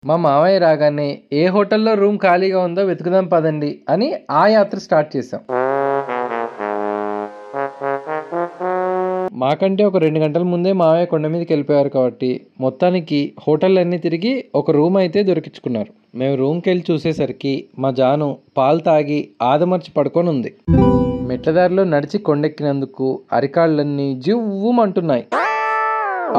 మా మావయ్య రాగానే ఏ హోటల్లో రూమ్ ఖాళీగా ఉందో వెతుకుదాం పదండి అని ఆ యాత్ర స్టార్ట్ చేసాం. మాకంటే ఒక 2 గంటల ముందే మావయ్య కొండ మీదకి వెళ్ళిపోయారు కాబట్టి మొత్తానికి హోటళ్ళన్నీ తిరిగి ఒక రూమ్ అయితే దొరికించుకున్నారు. మేము రూమ్కి వెళ్ళి చూసేసరికి మా జాను పాలు తాగి ఆదమర్చి పడుకొని ఉంది. మెట్లదారిలో నడిచి కొండెక్కినందుకు అరికాళ్ళన్నీ జివ్వుమంటున్నాయి.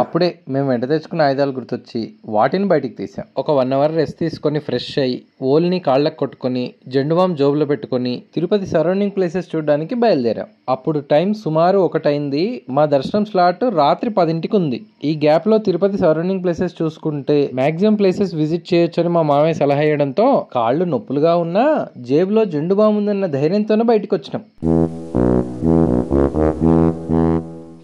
అప్పుడే మేము వెంట తెచ్చుకున్న ఆయుధాలు గుర్తొచ్చి వాటిని బయటికి తీసాం. ఒక 1 అవర్ రెస్ట్ తీసుకొని ఫ్రెష్ అయ్యి ఓల్ని కాళ్ళకు కొట్టుకొని జెండుబామ్ జోబులో పెట్టుకొని తిరుపతి సరౌండింగ్ ప్లేసెస్ చూడడానికి బయలుదేరాం. అప్పుడు టైం సుమారు 1 అయింది. మా దర్శనం స్లాట్ రాత్రి 10ంటికి ఉంది. ఈ గ్యాప్లో తిరుపతి సరౌండింగ్ ప్లేసెస్ చూసుకుంటే మ్యాక్సిమం ప్లేసెస్ విజిట్ చేయొచ్చని మా మామయ్య సలహా ఇవ్వడంతో కాళ్ళు నొప్పులుగా ఉన్నా జేబులో జెండుబామ్ ఉందన్న ధైర్యంతోనే బయటకు వచ్చినాం.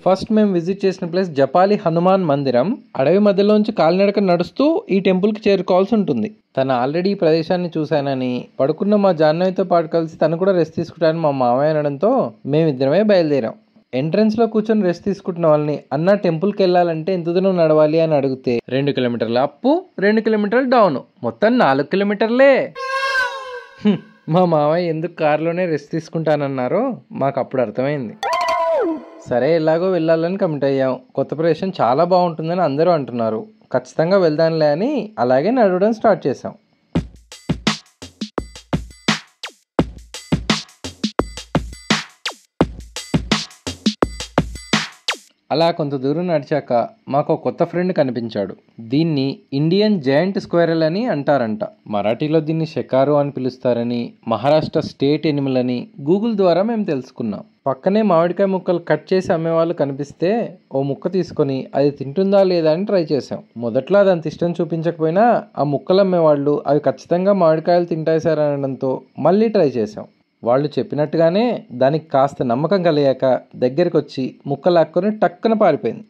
ఫస్ట్ మేము విజిట్ చేసిన ప్లేస్ జపాలి హనుమాన్ మందిరం. అడవి మధ్యలోంచి కాలినడక నడుస్తూ ఈ టెంపుల్కి చేరుకోవాల్సి ఉంటుంది. తను ఆల్రెడీ ఈ ప్రదేశాన్ని చూశానని పడుకున్న మా జాహ్నవితో పాటు కలిసి తను కూడా రెస్ట్ తీసుకుంటానని మా మామయ్య అనడంతో మేమిద్దరమే బయలుదేరాం. ఎంట్రన్స్లో కూర్చొని రెస్ట్ తీసుకుంటున్న వాళ్ళని అన్న టెంపుల్కి వెళ్ళాలంటే ఎంత దూరం నడవాలి అని అడిగితే 2 కిలోమీటర్ల అప్పు 2 కిలోమీటర్లు డౌను మొత్తం 4 కిలోమీటర్లే. మా మామయ్య ఎందుకు కారులోనే రెస్ట్ తీసుకుంటానన్నారో మాకు అప్పుడు అర్థమైంది. సరే ఎలాగో వెళ్ళాలని కమిట్ అయ్యాం. కొత్త ప్రదేశం చాలా బాగుంటుందని అందరూ అంటున్నారు, ఖచ్చితంగా వెళ్దాంలే అని అలాగే నడవడం స్టార్ట్ చేసాం. అలా కొంత దూరం నడిచాక మాకు కొత్త ఫ్రెండ్ కనిపించాడు. దీన్ని ఇండియన్ జైంట్ స్క్వేరల్ అని అంటారంట. మరాఠీలో దీన్ని షెకారు అని పిలుస్తారని, మహారాష్ట్ర స్టేట్ ఎనిమల్ అని గూగుల్ ద్వారా మేము తెలుసుకున్నాం. పక్కనే మామిడికాయ ముక్కలు కట్ చేసి అమ్మేవాళ్ళు కనిపిస్తే ఓ ముక్క తీసుకొని అది తింటుందా లేదా అని ట్రై చేసాం. మొదట్లో అది అంత ఇష్టం చూపించకపోయినా ఆ ముక్కలు అమ్మేవాళ్ళు అవి ఖచ్చితంగా మామిడికాయలు తింటాయి సార్ అనడంతో మళ్ళీ ట్రై చేసాం. వాళ్ళు చెప్పినట్టుగానే దానికి కాస్త నమ్మకం కలిగాక దగ్గరికి వచ్చి ముక్క లాక్కొని టక్కున పారిపోయింది.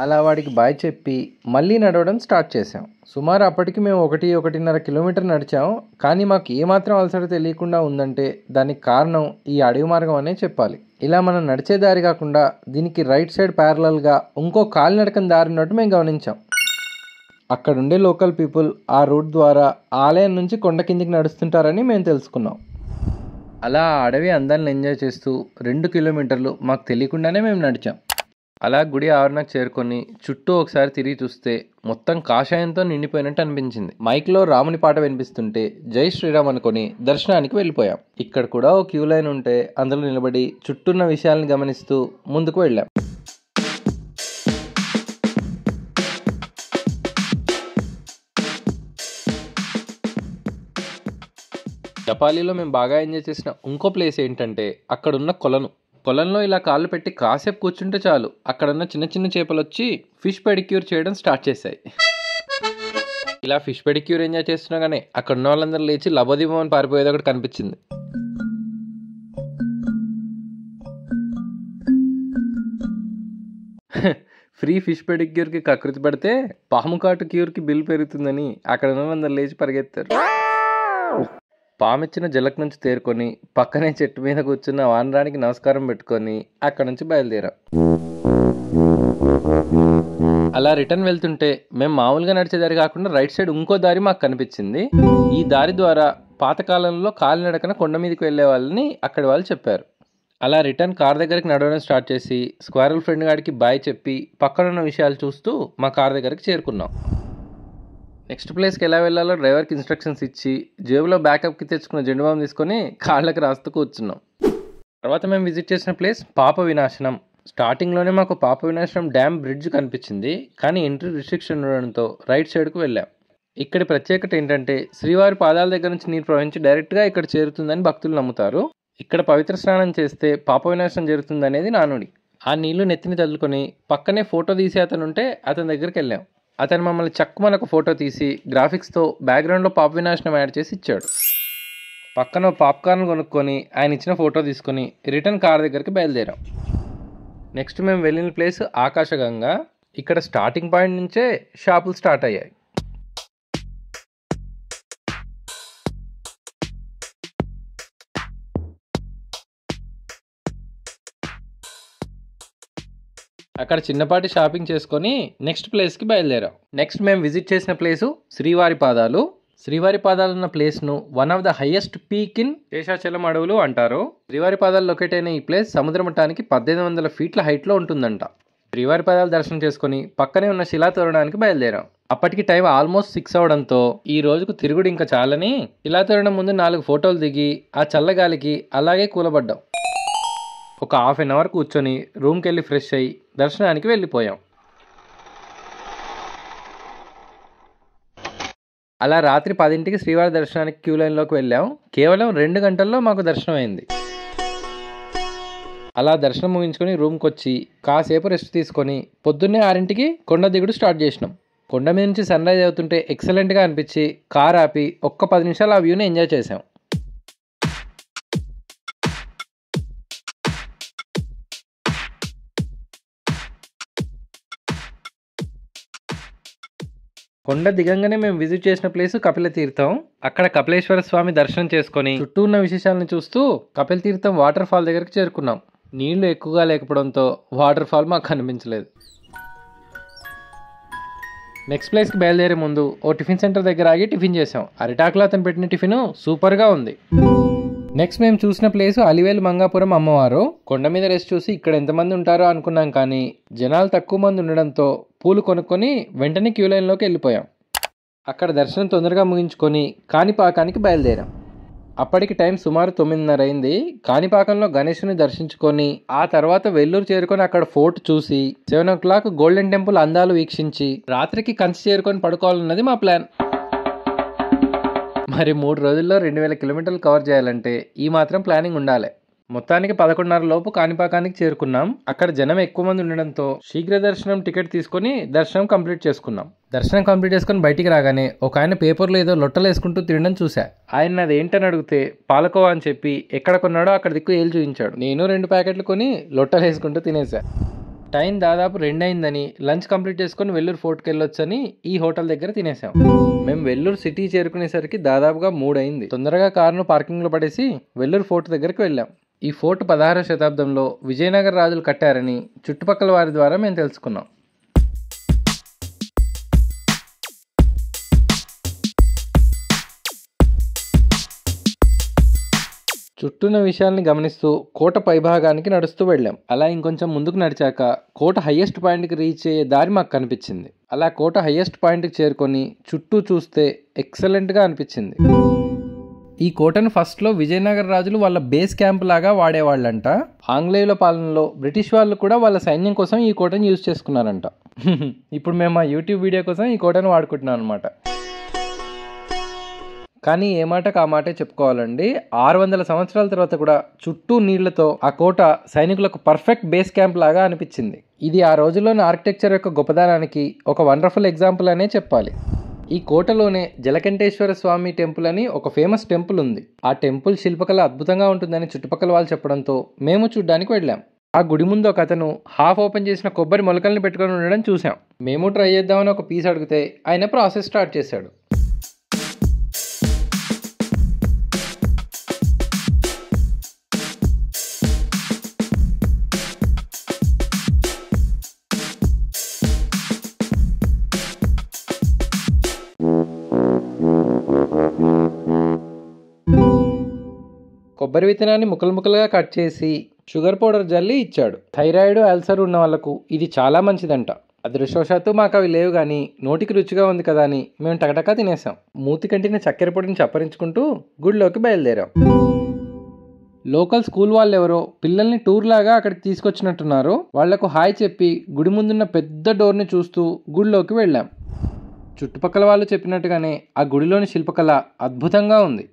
అలా వాడికి బాయ్ చెప్పి మళ్ళీ నడవడం స్టార్ట్ చేసాం. సుమారు అప్పటికి మేము 1-1.5 కిలోమీటర్ నడిచాం. కానీ మాకు ఏమాత్రం అలసట తెలియకుండా ఉందంటే దానికి కారణం ఈ అడవి మార్గం అనే చెప్పాలి. ఇలా మనం నడిచే దారి కాకుండా దీనికి రైట్ సైడ్ ప్యారలల్గా ఇంకో కాలినడకన దారి ఉన్నట్టు మేము గమనించాం. అక్కడుండే లోకల్ పీపుల్ ఆ రూట్ ద్వారా ఆలయం నుంచి కొండ కిందికి నడుస్తుంటారని మేము తెలుసుకున్నాం. అలా ఆ అడవి అందాన్ని ఎంజాయ్ చేస్తూ 2 కిలోమీటర్లు మాకు తెలియకుండానే మేము నడిచాం. అలా గుడి ఆవరణకు చేరుకొని చుట్టూ ఒకసారి తిరిగి చూస్తే మొత్తం కాషాయంతో నిండిపోయినట్టు అనిపించింది. మైక్లో రాముని పాట వినిపిస్తుంటే జై శ్రీరామ్ అనుకొని దర్శనానికి వెళ్ళిపోయాం. ఇక్కడ కూడా ఓ క్యూ లైన్ ఉంటే అందులో నిలబడి చుట్టూన్న విషయాలను గమనిస్తూ ముందుకు వెళ్ళాం. జపాలీలో మేము బాగా ఎంజాయ్ చేసిన ఇంకో ప్లేస్ ఏంటంటే అక్కడున్న కొలంలో ఇలా కాళ్ళు పెట్టి కాసేపు కూర్చుంటే చాలు అక్కడున్న చిన్న చిన్న చేపలు వచ్చి ఫిష్ పెడిక్యూర్ చేయడం స్టార్ట్ చేశాయి. ఇలా ఫిష్ పెడిక్యూర్ ఎంజాయ్ చేస్తున్నాగానే అక్కడ ఉన్న వాళ్ళందరూ లేచి లబోదిబోమని పారిపోయేది ఒకటి కనిపించింది. ఫ్రీ ఫిష్ పెడిక్యూర్కి కకృతి పడితే పాము కాటు క్యూర్కి బిల్ పెరుగుతుందని అక్కడ ఉన్న వాళ్ళందరూ లేచి పరిగెత్తారు. పామిచ్చిన జలక్ నుంచి తేరుకొని పక్కనే చెట్టు మీద కూర్చున్న వానరానికి నమస్కారం పెట్టుకొని అక్కడ నుంచి బయలుదేరాం. అలా రిటర్న్ వెళ్తుంటే మేము మామూలుగా నడిచే దారి కాకుండా రైట్ సైడ్ ఇంకో దారి మాకు కనిపించింది. ఈ దారి ద్వారా పాతకాలంలో కాలినడకన కొండ మీదకి వెళ్ళే వాళ్ళని అక్కడి వాళ్ళు చెప్పారు. అలా రిటర్న్ కార్ దగ్గరికి నడవడం స్టార్ట్ చేసి స్క్వారల్ ఫ్రెండ్ గాడికి బాయ్ చెప్పి పక్కనున్న విషయాలు చూస్తూ మా కార్ దగ్గరికి చేరుకున్నాం. నెక్స్ట్ ప్లేస్కి ఎలా వెళ్ళాలో డ్రైవర్కి ఇన్స్ట్రక్షన్స్ ఇచ్చి జేబులో బ్యాకప్కి తెచ్చుకున్న జెండుబామ్ తీసుకొని కాళ్ళకి రాస్తూ కూర్చున్నాం. తర్వాత మేము విజిట్ చేసిన ప్లేస్ పాప వినాశనం. స్టార్టింగ్లోనే మాకు పాప వినాశనం డ్యామ్ బ్రిడ్జ్ కనిపించింది, కానీ ఎంట్రీ రిస్ట్రిక్షన్ ఉండడంతో రైట్ సైడ్కు వెళ్ళాం. ఇక్కడి ప్రత్యేకత ఏంటంటే శ్రీవారి పాదాల దగ్గర నుంచి నీరు ప్రవహించి డైరెక్ట్గా ఇక్కడ చేరుతుందని భక్తులు నమ్ముతారు. ఇక్కడ పవిత్ర స్నానం చేస్తే పాప వినాశనం జరుగుతుంది అనేది నానుడి. ఆ నీళ్లు నెత్తిని తల్లుకొని పక్కనే ఫోటో తీసే అతను ఉంటే అతని దగ్గరికి వెళ్ళాం. అతను మమ్మల్ని చక్కుమని ఒక ఫోటో తీసి గ్రాఫిక్స్తో బ్యాక్గ్రౌండ్లో పాప వినాశనం యాడ్ చేసి ఇచ్చాడు. పక్కన పాప్కార్న్ కొనుక్కొని ఆయన ఇచ్చిన ఫోటో తీసుకొని రిటర్న్ కార్ దగ్గరికి బయలుదేరాం. నెక్స్ట్ మేము వెళ్ళిన ప్లేస్ ఆకాశగంగా. ఇక్కడ స్టార్టింగ్ పాయింట్ నుంచే షాపులు స్టార్ట్ అయ్యాయి. అక్కడ చిన్నపాటి షాపింగ్ చేసుకొని నెక్స్ట్ ప్లేస్కి బయలుదేరాం. నెక్స్ట్ మేము విజిట్ చేసిన ప్లేసు శ్రీవారి పాదాలు. శ్రీవారి పాదాలు ఉన్న ప్లేస్ను one of the highest peak in Seshachalam అడవులు అంటారు. శ్రీవారి పాదాలు లొకేట్ అయిన ఈ ప్లేస్ సముద్ర మట్టానికి 1800 ఫీట్ల హైట్లో ఉంటుందంట. శ్రీవారి పాదాలు దర్శనం చేసుకుని పక్కనే ఉన్న శిలా తోరణానికి బయలుదేరాం. అప్పటికి టైం ఆల్మోస్ట్ 6 అవడంతో ఈ రోజుకు తిరుగుడు ఇంకా చాలని శిలా తోరణం ముందు 4 ఫోటోలు దిగి ఆ చల్లగాలికి అలాగే కూలబడ్డాం. ఒక హాఫ్ అన్ అవర్ కూర్చొని రూమ్కి వెళ్ళి ఫ్రెష్ అయ్యి దర్శనానికి వెళ్ళిపోయాం. అలా రాత్రి 10ంటికి శ్రీవారి దర్శనానికి క్యూ లైన్లోకి వెళ్ళాం. కేవలం 2 గంటల్లో మాకు దర్శనం అయింది. అలా దర్శనం ముగించుకొని రూమ్కి వచ్చి కాసేపు రెస్ట్ తీసుకొని పొద్దున్నే 6ంటికి కొండ దిగుడు స్టార్ట్ చేసినాం. కొండ మీద నుంచి సన్ రైజ్ అవుతుంటే ఎక్సలెంట్గా అనిపించి కార్ ఆపి ఒక్క 10 నిమిషాలు ఆ వ్యూని ఎంజాయ్ చేసాం. కొండ దిగంగానే మేము విజిట్ చేసిన ప్లేస్ కపిల తీర్థం. అక్కడ కపిలేశ్వర స్వామి దర్శనం చేసుకొని చుట్టూ ఉన్న విశేషాలను చూస్తూ కపిల తీర్థం వాటర్ ఫాల్ దగ్గరికి చేరుకున్నాం. నీళ్లు ఎక్కువగా లేకపోవడంతో వాటర్ ఫాల్ మాకు కనిపించలేదు. నెక్స్ట్ ప్లేస్కి బయలుదేరే ముందు ఓ టిఫిన్ సెంటర్ దగ్గర ఆగి టిఫిన్ చేసాం. అరిటాకులో అతను పెట్టిన టిఫిన్ సూపర్గా ఉంది. నెక్స్ట్ మేము చూసిన ప్లేస్ అలివేలు మంగాపురం అమ్మవారు. కొండ మీద రెస్ట్ చూసి ఇక్కడ ఎంతమంది ఉంటారో అనుకున్నాం, కానీ జనాలు తక్కువ మంది ఉండడంతో పూలు కొనుక్కొని వెంటనే క్యూ లైన్లోకి వెళ్ళిపోయాం. అక్కడ దర్శనం తొందరగా ముగించుకొని కాణిపాకానికి బయలుదేరాం. అప్పటికి టైం సుమారు 9:30 అయింది. కాణిపాకంలో గణేశుని దర్శించుకొని ఆ తర్వాత వెల్లూరు చేరుకొని అక్కడ ఫోర్ట్ చూసి 7 o'clock గోల్డెన్ టెంపుల్ అందాలు వీక్షించి రాత్రికి కంచి చేరుకొని పడుకోవాలన్నది మా ప్లాన్. మరి 3 రోజుల్లో 2000 కిలోమీటర్లు కవర్ చేయాలంటే ఈ మాత్రం ప్లానింగ్ ఉండాలి. మొత్తానికి 11:30 లోపు కాణిపాకానికి చేరుకున్నాం. అక్కడ జనం ఎక్కువ మంది ఉండడంతో శీఘ్ర దర్శనం టికెట్ తీసుకొని దర్శనం కంప్లీట్ చేసుకున్నాం. దర్శనం కంప్లీట్ చేసుకుని బయటికి రాగానే ఒక ఆయన పేపర్లో ఏదో లొట్టలు వేసుకుంటూ తినడం చూసా. ఆయన అది ఏంటని అడిగితే పాలకోవా అని చెప్పి ఎక్కడ కొన్నాడో అక్కడ దిక్కు ఏళ్ళు చూపించాడు. నేను 2 ప్యాకెట్లు కొని లొట్టలు వేసుకుంటూ తినేసా. టైం దాదాపు 2 అయిందని లంచ్ కంప్లీట్ చేసుకుని వెల్లూరు ఫోర్ట్కి వెళ్ళొచ్చని ఈ హోటల్ దగ్గర తినేసాం. మేము వెల్లూరు సిటీ చేరుకునేసరికి దాదాపుగా 3 అయింది. తొందరగా కారును పార్కింగ్లో పడేసి వెల్లూరు ఫోర్ట్ దగ్గరికి వెళ్ళాం. ఈ ఫోర్ట్ 16వ శతాబ్దంలో విజయనగర రాజులు కట్టారని చుట్టుపక్కల వారి ద్వారా మేము తెలుసుకున్నాం. చుట్టూన్న విషయాల్ని గమనిస్తూ కోట పైభాగానికి నడుస్తూ వెళ్ళాం. అలా ఇంకొంచెం ముందుకు నడిచాక కోట హైయెస్ట్ పాయింట్కి రీచ్ అయ్యే దారి మాకు కనిపించింది. అలా కోట హైయెస్ట్ పాయింట్కి చేరుకొని చుట్టూ చూస్తే ఎక్సలెంట్గా అనిపించింది. ఈ కోటను ఫస్ట్లో విజయనగర రాజులు వాళ్ళ బేస్ క్యాంప్ లాగా వాడేవాళ్ళంట. ఆంగ్లేయుల పాలనలో బ్రిటిష్ వాళ్ళు కూడా వాళ్ళ సైన్యం కోసం ఈ కోటను యూజ్ చేసుకున్నారంట. ఇప్పుడు మేము మా యూట్యూబ్ వీడియో కోసం ఈ కోటను వాడుకుంటున్నాం అనమాట. కానీ ఏ మాటకు ఆ మాటే చెప్పుకోవాలండి. 600 సంవత్సరాల తర్వాత కూడా చుట్టూ నీళ్లతో ఆ కోట సైనికులకు పర్ఫెక్ట్ బేస్ క్యాంప్ లాగా అనిపించింది. ఇది ఆ రోజుల్లోని ఆర్కిటెక్చర్ యొక్క గొప్పదనానికి ఒక వండర్ఫుల్ ఎగ్జాంపుల్ అనే చెప్పాలి. ఈ కోటలోనే జలకంఠేశ్వర స్వామి టెంపుల్ అని ఒక ఫేమస్ టెంపుల్ ఉంది. ఆ టెంపుల్ శిల్పకళ అద్భుతంగా ఉంటుందని చుట్టుపక్కల వాళ్ళు చెప్పడంతో మేము చూడ్డానికి వెళ్ళాం. ఆ గుడి ముందు ఒక అతను హాఫ్ ఓపెన్ చేసిన కొబ్బరి మొలకల్ని పెట్టుకొని ఉండడం చూసాం. మేము ట్రై చేద్దామని ఒక పీస్ అడిగితే ఆయన ప్రాసెస్ స్టార్ట్ చేశాడు. కొబ్బరి విత్తనాన్ని ముక్కలు ముక్కలుగా కట్ చేసి షుగర్ పౌడర్ జల్లి ఇచ్చాడు. థైరాయిడ్, అల్సర్ ఉన్న వాళ్లకు ఇది చాలా మంచిదంట. అదృష్టవశాత్తు మాకు అవి లేవు, కానీ నోటికి రుచిగా ఉంది కదా అని మేము టకటకా తినేసాం. మూతి కంటిన చక్కెర పొడిని చప్పరించుకుంటూ గుడిలోకి బయలుదేరాం. లోకల్ స్కూల్ వాళ్ళు ఎవరో పిల్లల్ని టూర్ లాగా అక్కడికి తీసుకొచ్చినట్టున్నారు. వాళ్లకు హాయ్ చెప్పి గుడి ముందున్న పెద్ద డోర్ని చూస్తూ గుడిలోకి వెళ్ళాం. చుట్టుపక్కల వాళ్ళు చెప్పినట్టుగానే ఆ గుడిలోని శిల్పకళ అద్భుతంగా ఉంది.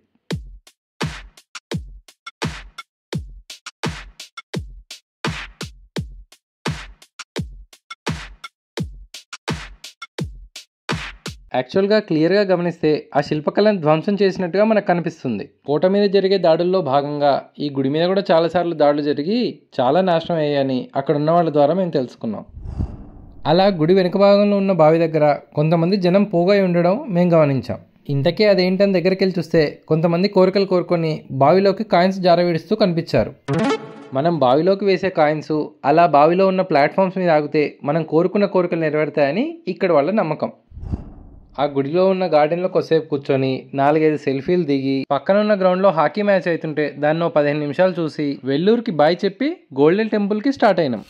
యాక్చువల్గా క్లియర్గా గమనిస్తే ఆ శిల్పకళను ధ్వంసం చేసినట్టుగా మనకు కనిపిస్తుంది. కోట మీద జరిగే దాడుల్లో భాగంగా ఈ గుడి మీద కూడా చాలాసార్లు దాడులు జరిగి చాలా నాశనం అయ్యాయని అక్కడ ఉన్న వాళ్ళ ద్వారా మేము తెలుసుకున్నాం. అలా గుడి వెనుక భాగంలో ఉన్న బావి దగ్గర కొంతమంది జనం పోగై ఉండడం మేము గమనించాం. ఇంతకీ అదేంటని దగ్గరికి వెళ్ళి చూస్తే కొంతమంది కోరికలు కోరుకొని బావిలోకి కాయిన్స్ జారవిడుస్తూ కనిపించారు. మనం బావిలోకి వేసే కాయిన్స్ అలా బావిలో ఉన్న ప్లాట్ఫామ్స్ మీద ఆగితే మనం కోరుకున్న కోరికలు నెరవేరుతాయని ఇక్కడ వాళ్ళ నమ్మకం. ఆ గుడిలో ఉన్న గార్డెన్లో కొద్దిసేపు కూర్చొని 4-5 సెల్ఫీలు దిగి పక్కన ఉన్న గ్రౌండ్లో హాకీ మ్యాచ్ అవుతుంటే దాన్ని 15 నిమిషాలు చూసి వెల్లూరుకి బాయ్ చెప్పి గోల్డెన్ టెంపుల్కి స్టార్ట్ అయినాం.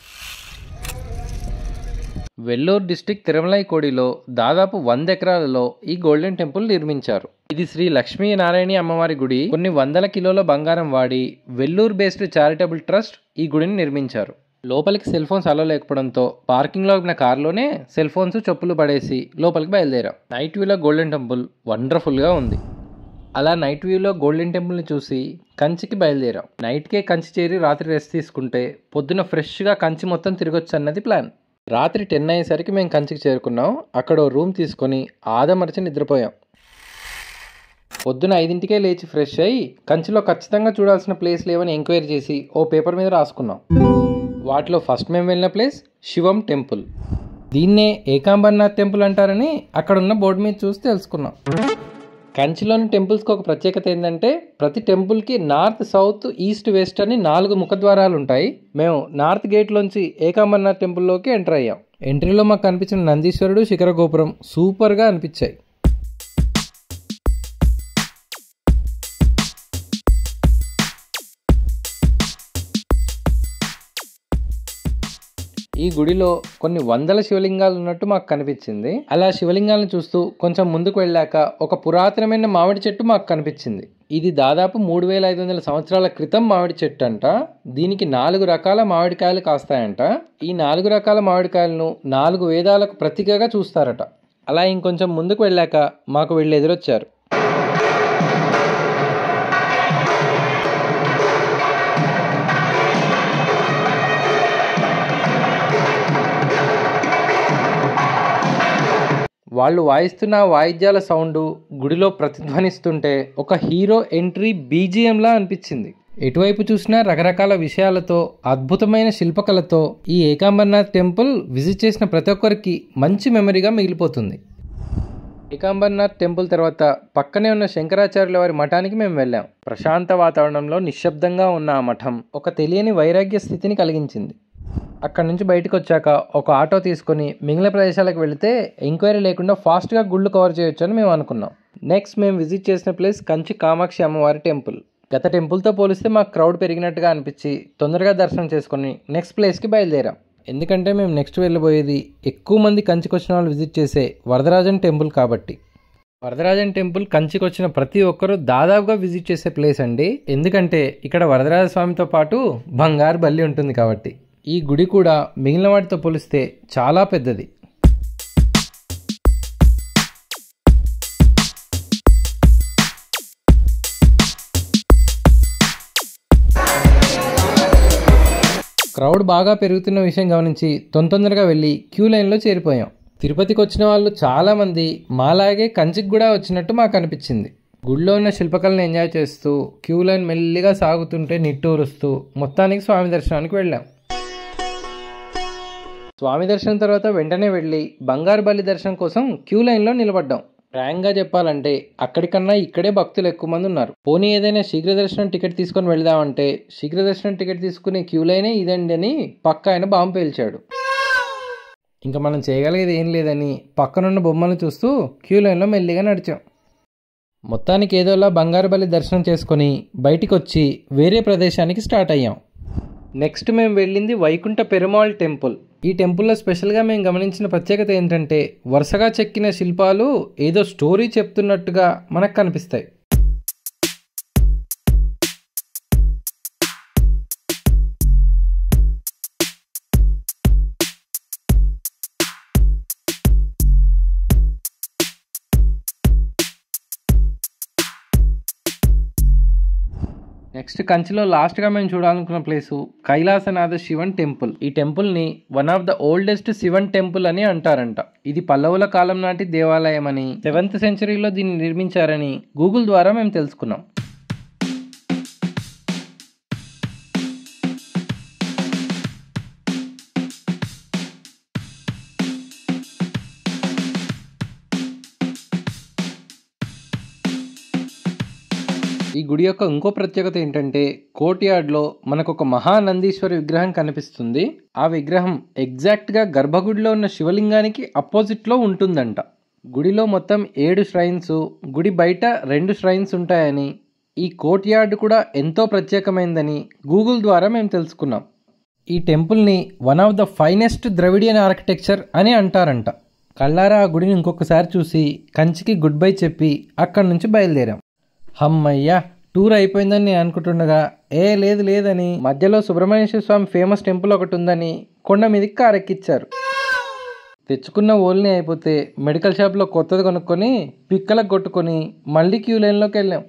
వెల్లూరు డిస్టిక్ తిరుమలై కోడిలో దాదాపు 100 ఎకరాలలో ఈ గోల్డెన్ టెంపుల్ నిర్మించారు. ఇది శ్రీ లక్ష్మీ నారాయణి అమ్మవారి గుడి. కొన్ని వందల కిలోల బంగారం వాడి వెల్లూరు బేస్డ్ చారిటబుల్ ట్రస్ట్ ఈ గుడిని నిర్మించారు. లోపలికి సెల్ ఫోన్స్ అలో లేకపోవడంతో పార్కింగ్లో ఉన్న కార్లోనే సెల్ ఫోన్స్ చెప్పులు పడేసి లోపలికి బయలుదేరాం. నైట్ వ్యూలో గోల్డెన్ టెంపుల్ వండర్ఫుల్గా ఉంది. అలా నైట్ వ్యూలో గోల్డెన్ టెంపుల్ని చూసి కంచికి బయలుదేరాం. నైట్కే కంచి చేరి రాత్రి రెస్ట్ తీసుకుంటే పొద్దున ఫ్రెష్గా కంచి మొత్తం తిరగొచ్చు అన్నది ప్లాన్. రాత్రి 10 అయ్యేసరికి మేము కంచికి చేరుకున్నాం. అక్కడ రూమ్ తీసుకొని ఆదమర్చి నిద్రపోయాం. పొద్దున 5ంటికే లేచి ఫ్రెష్ అయ్యి కంచిలో ఖచ్చితంగా చూడాల్సిన ప్లేస్లు ఏమని ఎంక్వైరీ చేసి ఓ పేపర్ మీద రాసుకున్నాం. వాటిలో ఫస్ట్ మేము వెళ్ళిన ప్లేస్ శివం టెంపుల్. దీన్నే ఏకాంబర్నాథ్ టెంపుల్ అంటారని అక్కడున్న బోర్డు మీద చూసి తెలుసుకున్నాం. కంచిలోని టెంపుల్స్కి ఒక ప్రత్యేకత ఏంటంటే ప్రతి టెంపుల్కి నార్త్, సౌత్, ఈస్ట్, వెస్ట్ అని 4 ముఖద్వారాలు ఉంటాయి. మేము నార్త్ గేట్లోంచి ఏకాంబర్నాథ్ టెంపుల్లోకి ఎంటర్ అయ్యాం. ఎంట్రీలో మాకు కనిపించిన నందీశ్వరుడు, శిఖర గోపురం సూపర్గా అనిపించాయి. ఈ గుడిలో కొన్ని వందల శివలింగాలు ఉన్నట్టు మాకు కనిపించింది. అలా శివలింగాలను చూస్తూ కొంచెం ముందుకు వెళ్ళాక ఒక పురాతనమైన మామిడి చెట్టు మాకు కనిపించింది. ఇది దాదాపు 3500 సంవత్సరాల క్రితం మామిడి చెట్టు అంట. దీనికి 4 రకాల మామిడికాయలు కాస్తాయంట. ఈ 4 రకాల మామిడికాయలను 4 వేదాలకు ప్రతీకగా చూస్తారట. అలా ఇంకొంచెం ముందుకు వెళ్ళాక మాకు వీళ్ళు ఎదురొచ్చారు. వాళ్ళు వాయిస్తున్న వాయిద్యాల సౌండ్ గుడిలో ప్రతిధ్వనిస్తుంటే ఒక హీరో ఎంట్రీ బీజిఎంలా అనిపించింది. ఎటువైపు చూసినా రకరకాల విషయాలతో, అద్భుతమైన శిల్పకళతో ఈ ఏకాంబర్నాథ్ టెంపుల్ విజిట్ చేసిన ప్రతి ఒక్కరికి మంచి మెమరీగా మిగిలిపోతుంది. ఏకాంబర్నాథ్ టెంపుల్ తర్వాత పక్కనే ఉన్న శంకరాచార్యుల వారి మఠానికి మేము వెళ్ళాం. ప్రశాంత వాతావరణంలో నిశ్శబ్దంగా ఉన్న ఆ మఠం ఒక తెలియని వైరాగ్య స్థితిని కలిగించింది. అక్కడి నుంచి బయటకు వచ్చాక ఒక ఆటో తీసుకొని మిగిలిన ప్రదేశాలకు వెళితే ఎంక్వైరీ లేకుండా ఫాస్ట్గా గుళ్ళు కవర్ చేయొచ్చు అని మేము అనుకున్నాం. నెక్స్ట్ మేము విజిట్ చేసిన ప్లేస్ కంచి కామాక్షి అమ్మవారి టెంపుల్. గత టెంపుల్తో పోలిస్తే మాకు క్రౌడ్ పెరిగినట్టుగా అనిపించి తొందరగా దర్శనం చేసుకొని నెక్స్ట్ ప్లేస్కి బయలుదేరాం. ఎందుకంటే మేము నెక్స్ట్ వెళ్ళబోయేది ఎక్కువ మంది కంచికి వచ్చిన వాళ్ళు విజిట్ చేసే వరదరాజన్ టెంపుల్ కాబట్టి. వరదరాజన్ టెంపుల్ కంచికి వచ్చిన ప్రతి ఒక్కరూ దాదాపుగా విజిట్ చేసే ప్లేస్ అండి. ఎందుకంటే ఇక్కడ వరదరాజ స్వామితో పాటు బంగారు బల్లి ఉంటుంది కాబట్టి. ఈ గుడి కూడా మిగిలిన వాటితో పోలిస్తే చాలా పెద్దది. క్రౌడ్ బాగా పెరుగుతున్న విషయం గమనించి తొందరగా వెళ్ళి క్యూ లైన్లో చేరిపోయాం. తిరుపతికి వచ్చిన వాళ్ళు చాలామంది మాలాగే కంచికి కూడా వచ్చినట్టు మాకు అనిపించింది. గుడిలో ఉన్న శిల్పకళను ఎంజాయ్ చేస్తూ క్యూ లైన్ మెల్లిగా సాగుతుంటే నిట్టూరుస్తూ మొత్తానికి స్వామి దర్శనానికి వెళ్ళాం. స్వామి దర్శనం తర్వాత వెంటనే వెళ్ళి బంగారు బల్లి దర్శనం కోసం క్యూ లైన్లో నిలబడ్డాం. ఫ్రాంక్గా చెప్పాలంటే అక్కడికన్నా ఇక్కడే భక్తులు ఎక్కువ మంది ఉన్నారు. పోనీ ఏదైనా శీఘ్ర దర్శనం టికెట్ తీసుకొని వెళదామంటే శీఘ్ర దర్శనం టికెట్ తీసుకునే క్యూ లైనే ఇదండి అని పక్క ఆయన బాంబు పేల్చాడు. ఇంకా మనం చేయగలిగేది ఏం లేదని పక్కనున్న బొమ్మను చూస్తూ క్యూ లైన్లో మెల్లిగా నడిచాం. మొత్తానికి ఏదోలా బంగారు బల్లి దర్శనం చేసుకొని బయటికి వచ్చి వేరే ప్రదేశానికి స్టార్ట్ అయ్యాం. నెక్స్ట్ మేము వెళ్ళింది వైకుంఠ పెరుమాళ్ టెంపుల్. ఈ టెంపుల్లో స్పెషల్గా మేము గమనించిన ప్రత్యేకత ఏంటంటే వరుసగా చెక్కిన శిల్పాలు ఏదో స్టోరీ చెప్తున్నట్టుగా మనకు కనిపిస్తాయి. నెక్స్ట్ కంచిలో లాస్ట్గా మేము చూడాలనుకున్న ప్లేసు కైలాసనాథ శివన్ టెంపుల్. ఈ టెంపుల్ని one of the oldest Shivan temple అని అంటారంట. ఇది పల్లవుల కాలం నాటి దేవాలయం అని, 7th సెంచరీలో దీన్ని నిర్మించారని గూగుల్ ద్వారా మేము తెలుసుకున్నాం. ఈ ఈ గుడి యొక్క ఇంకో ప్రత్యేకత ఏంటంటే కోర్ట్యార్డ్లో మనకు ఒక మహానందీశ్వరి విగ్రహం కనిపిస్తుంది. ఆ విగ్రహం ఎగ్జాక్ట్గా గర్భగుడిలో ఉన్న శివలింగానికి అపోజిట్లో ఉంటుందంట. గుడిలో మొత్తం 7 ష్రైన్స్, గుడి బయట 2 ష్రైన్స్ ఉంటాయని, ఈ కోర్ట్యార్డ్ కూడా ఎంతో ప్రత్యేకమైందని గూగుల్ ద్వారా మేము తెలుసుకున్నాం. ఈ టెంపుల్ని one of the finest Dravidian architecture అని అంటారంట. కళ్ళారా ఆ గుడిని ఇంకొకసారి చూసి కంచికి గుడ్ బై చెప్పి అక్కడి నుంచి బయలుదేరాం. హమ్మయ్యా, టూర్ అయిపోయిందని నేను అనుకుంటుండగా లేదు లేదని మధ్యలో సుబ్రహ్మణ్యేశ్వర స్వామి ఫేమస్ టెంపుల్ ఒకటి ఉందని కొండ మీదకి కారెక్కిచ్చారు. తెచ్చుకున్న ఓల్ని అయిపోతే మెడికల్ షాప్లో కొత్తది కొనుక్కొని పిక్కలకు కొట్టుకొని మళ్ళీ క్యూ లైన్లోకి వెళ్ళాం.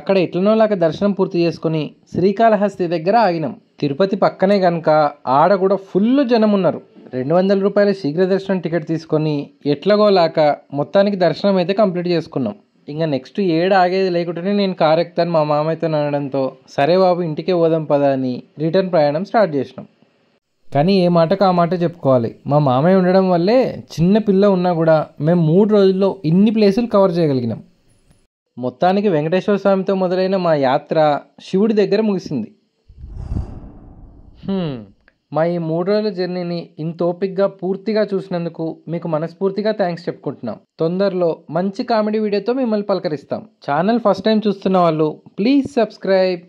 అక్కడ ఎట్లనోలాగా దర్శనం పూర్తి చేసుకొని శ్రీకాళహస్తి దగ్గర ఆగినాం. తిరుపతి పక్కనే కనుక ఆడ కూడా ఫుల్ జనం ఉన్నారు. 200 రూపాయల శీఘ్ర దర్శనం టికెట్ తీసుకొని ఎట్లాగోలాక మొత్తానికి దర్శనం అయితే కంప్లీట్ చేసుకున్నాం. ఇంకా నెక్స్ట్ ఏడు ఆగేది లేకుండానే నేను కారు ఎక్కుతాను మా మామయ్యతో అనడంతో సరే బాబు ఇంటికే పోదాం పదా అని రిటర్న్ ప్రయాణం స్టార్ట్ చేసినాం. కానీ ఏ మాటకు ఆ మాట చెప్పుకోవాలి, మా మామయ్య ఉండడం వల్లే చిన్న పిల్ల ఉన్నా కూడా మేము 3 రోజుల్లో ఇన్ని ప్లేసులు కవర్ చేయగలిగినాం. మొత్తానికి వెంకటేశ్వర స్వామితో మొదలైన మా యాత్ర శివుడి దగ్గర ముగిసింది. మా ఈ 3 రోజుల జర్నీని ఇంత ఓపిక్గా పూర్తిగా చూసినందుకు మీకు మనస్ఫూర్తిగా థ్యాంక్స్ చెప్పుకుంటున్నాం. తొందరలో మంచి కామెడీ వీడియోతో మిమ్మల్ని పలకరిస్తాం. ఛానల్ ఫస్ట్ టైం చూస్తున్న వాళ్ళు ప్లీజ్ సబ్స్క్రైబ్.